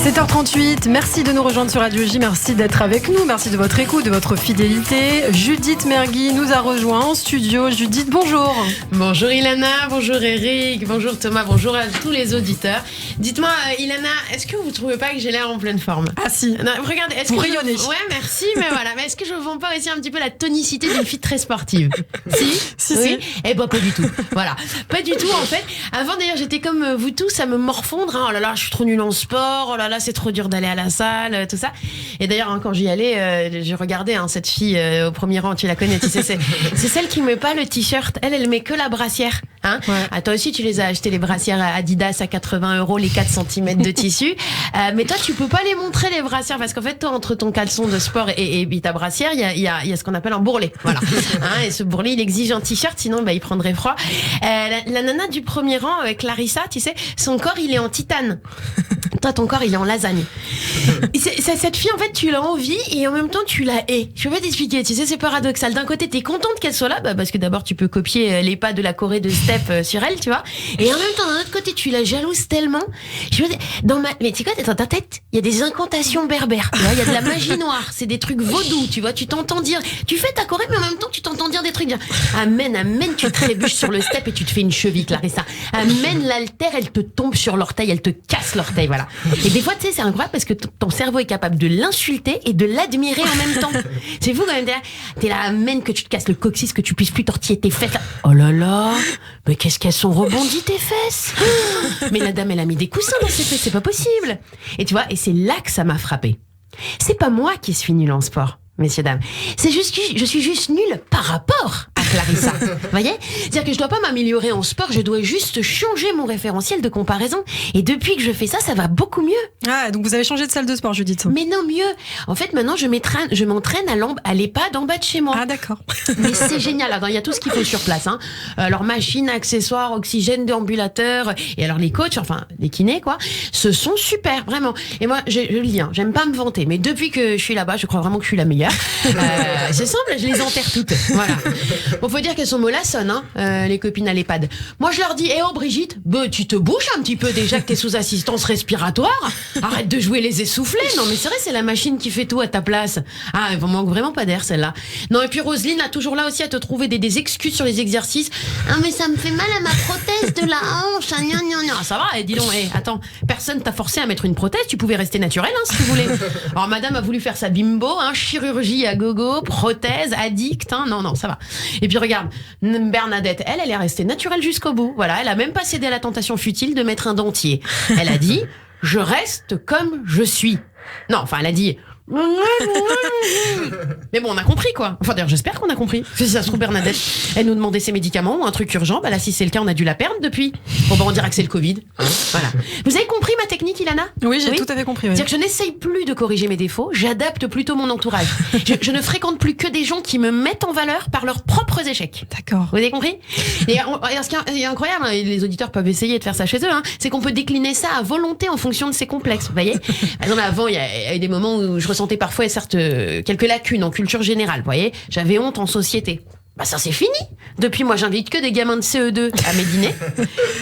7h38, merci de nous rejoindre sur Radio J, merci d'être avec nous, merci de votre écoute, de votre fidélité. Judith Mergui nous a rejoint en studio. Judith, bonjour. Bonjour Ilana, bonjour Eric, bonjour Thomas, bonjour à tous les auditeurs. Dites-moi Ilana, est-ce que vous ne trouvez pas que j'ai l'air en pleine forme? Ah si, non, regardez, est-ce pour que rayonner. Ouais, merci, mais voilà. Mais est-ce que je vends pas aussi un petit peu la tonicité d'une fille très sportive? Si. Oui. Eh ben pas du tout. Voilà, pas du tout en fait. Avant d'ailleurs, j'étais comme vous tous à me morfondre. Oh là là, je suis trop nulle en sport. Oh là là, c'est trop dur d'aller à la salle, tout ça. Et d'ailleurs, quand j'y allais, je regardais cette fille au premier rang. Tu la connais, tu sais, c'est celle qui met pas le t-shirt. Elle met que la brassière. Hein, ouais. Ah, toi aussi, tu les as acheté les brassières Adidas à 80 € les 4 cm de tissu. Mais toi, tu peux pas les montrer les brassières parce qu'en fait, toi, entre ton caleçon de sport et ta brassière, il y a ce qu'on appelle un bourrelet. Voilà. Hein, et ce bourrelet, il exige un t-shirt, sinon il prendrait froid. La nana du premier rang, Clarissa, tu sais, son corps, il est en titane. Toi, ton corps, il est en lasagne. Cette fille, en fait, tu l'as envie et en même temps, tu la hais. Je peux pas t'expliquer, tu sais, c'est paradoxal. D'un côté, t'es contente qu'elle soit là, parce que d'abord, tu peux copier les pas de la Corée de Step sur elle, tu vois. Et en même temps, d'un autre côté, tu la jalouses tellement. Mais tu sais quoi, dans ta tête, il y a des incantations berbères. Il y a de la magie noire. C'est des trucs vaudous, tu vois. Tu t'entends dire, tu fais ta Corée, mais en même temps, tu t'entends dire des trucs bien. Amen, tu trébuches sur le step et tu te fais une cheville, Clarissa. Amen, l'haltère, elle te tombe sur l'orteil, elle te casse l'orteil, voilà. Et des fois, tu sais, c'est incroyable parce que ton cerveau est capable de l'insulter et de l'admirer en même temps. C'est fou quand même. T'es là, amen, que tu te casses le coccyx, que tu puisses plus tortiller tes fesses. Oh là là, mais qu'est-ce qu'elles sont rebondies tes fesses. Mais la dame, elle a mis des coussins dans ses fesses, c'est pas possible. Et tu vois, et c'est là que ça m'a frappé. C'est pas moi qui suis nulle en sport, messieurs, dames. C'est juste que je suis juste nulle par rapport à Clarissa. Vous voyez? C'est-à-dire que je dois pas m'améliorer en sport, je dois juste changer mon référentiel de comparaison. Et depuis que je fais ça, ça va beaucoup mieux. Ah, donc vous avez changé de salle de sport, Judith. Mais non, mieux. En fait, maintenant, je m'entraîne à l'EHPAD en bas de chez moi. Ah, d'accord. Mais c'est génial. Alors, il y a tout ce qu'il faut sur place, hein. Alors, machines, accessoires, oxygène, déambulateur. Et alors, les coachs, enfin, les kinés, quoi, ce sont super, vraiment. Et moi, je le dis, hein, j'aime pas me vanter, mais depuis que je suis là-bas, je crois vraiment que je suis la meilleure. C'est simple, je les enterre toutes. Voilà. Bon, faut dire qu'elles sont mollassonnes, hein, les copines à l'EHPAD. Moi, je leur dis, Brigitte, tu te bouges un petit peu déjà que t'es sous assistance respiratoire. Arrête de jouer les essoufflés. Non, mais c'est vrai, c'est la machine qui fait tout à ta place. Ah, elle manque vraiment pas d'air, celle-là. Non, et puis Roselyne a toujours là aussi à te trouver des excuses sur les exercices. Ah, mais ça me fait mal à ma prothèse de la hanche. Ça va, dis donc, attends, personne t'a forcé à mettre une prothèse, tu pouvais rester naturelle, hein, si tu voulais. Alors, madame a voulu faire sa bimbo, hein, chirurgie à gogo, prothèse, addict, hein, non, ça va. Et puis regarde, Bernadette, elle est restée naturelle jusqu'au bout. Voilà, elle a même pas cédé à la tentation futile de mettre un dentier. Elle a dit, je reste comme je suis. Non, enfin, elle a dit... Mais bon, on a compris, quoi. Enfin, d'ailleurs, j'espère qu'on a compris. Si ça se trouve, Bernadette, elle nous demandait ses médicaments ou un truc urgent. Bah là, si c'est le cas, on a dû la perdre depuis. Bon, bah, on dira que c'est le Covid. Voilà. Vous avez compris ma technique, Ilana? Oui, j'ai tout à fait compris. Oui. C'est-à-dire que je n'essaye plus de corriger mes défauts, j'adapte plutôt mon entourage. Je ne fréquente plus que des gens qui me mettent en valeur par leurs propres échecs. D'accord. Vous avez compris? Et ce qui est incroyable, hein, les auditeurs peuvent essayer de faire ça chez eux, hein, c'est qu'on peut décliner ça à volonté en fonction de ses complexes. Vous voyez? Par exemple, avant, il y a eu des moments où je ressentais parfois, certes, quelques lacunes en culture générale. Vous voyez? J'avais honte en société. Bah ça c'est fini. Depuis moi j'invite que des gamins de CE2 à mes dîners.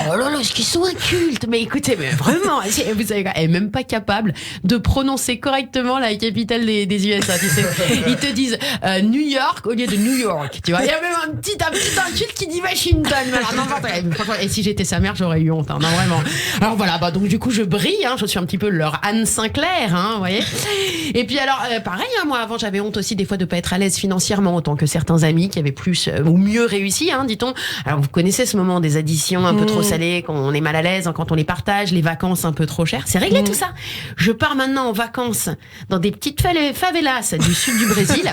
Oh là là, est-ce qu'ils sont incultes? Mais écoutez, mais vraiment, vous savez quoi, elle est même pas capable de prononcer correctement la capitale des USA, tu sais. Ils te disent New York au lieu de New York, tu vois. Il y a même un petit inculte qui dit Washington. Alors n'importe quoi. Et si j'étais sa mère, j'aurais eu honte, hein, non vraiment. Alors voilà, bah donc du coup je brille, hein, je suis un petit peu leur Anne Sinclair, hein, vous voyez. Et puis alors pareil, hein, moi avant j'avais honte aussi des fois de pas être à l'aise financièrement autant que certains amis qui avaient plus ou mieux réussi, hein, dit-on. Alors vous connaissez ce moment des additions un peu trop salées, quand on est mal à l'aise, hein, quand on les partage, les vacances un peu trop chères. C'est réglé tout ça. Je pars maintenant en vacances dans des petites favelas du sud du Brésil.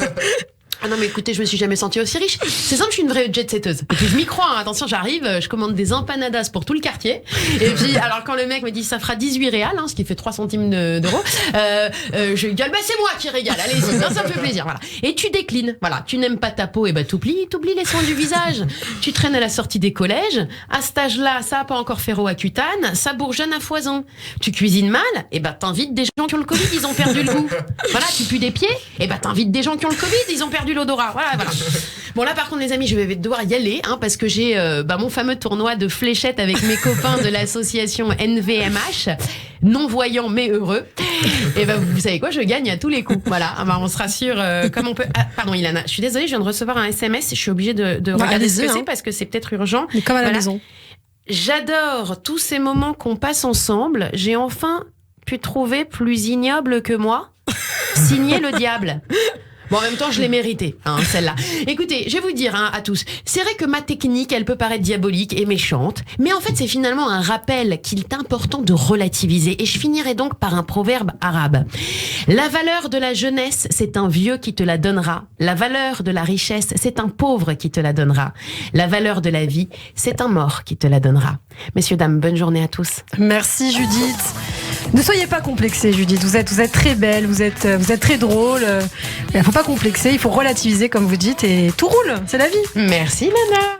Ah non mais écoutez, je me suis jamais sentie aussi riche. C'est simple, je suis une vraie jet-setteuse. Et puis je m'y crois, hein. Attention, j'arrive, je commande des empanadas pour tout le quartier. Et puis alors quand le mec me dit ça fera 18 réals, hein, ce qui fait 3 centimes d'euros, je gueule, bah c'est moi qui régale, allez-y, ça me fait plaisir, voilà. Et tu déclines, voilà, tu n'aimes pas ta peau, et bah t'oublies les soins du visage. Tu traînes à la sortie des collèges, à cet âge-là, ça a pas encore fait à cutane, ça bourgeonne à foison. Tu cuisines mal, et bah t'invites des gens qui ont le Covid, ils ont perdu le goût. Voilà, tu pues des pieds, et bah t'invites des gens qui ont le Covid, ils ont perdu l'odorat. Voilà. Bon, là, par contre, les amis, je vais devoir y aller, parce que j'ai mon fameux tournoi de fléchettes avec mes copains de l'association NVMH, non-voyants mais heureux. Et vous savez quoi, je gagne à tous les coups. Voilà, on se rassure comme on peut. Ah, pardon, Ilana, je suis désolée, je viens de recevoir un SMS. Je suis obligée de regarder ce que c'est parce que c'est peut-être urgent. Mais comme à la maison. J'adore tous ces moments qu'on passe ensemble. J'ai enfin pu trouver plus ignoble que moi. Signé le diable. Bon, en même temps, je l'ai mérité, celle-là. Écoutez, je vais vous dire à tous, c'est vrai que ma technique, elle peut paraître diabolique et méchante, mais en fait, c'est finalement un rappel qu'il est important de relativiser. Et je finirai donc par un proverbe arabe. La valeur de la jeunesse, c'est un vieux qui te la donnera. La valeur de la richesse, c'est un pauvre qui te la donnera. La valeur de la vie, c'est un mort qui te la donnera. Messieurs, dames, bonne journée à tous. Merci Judith. Ne soyez pas complexée, Judith. Vous êtes très belle, vous êtes très drôle. Il ne faut pas complexer, il faut relativiser comme vous dites et tout roule, c'est la vie. Merci Nana.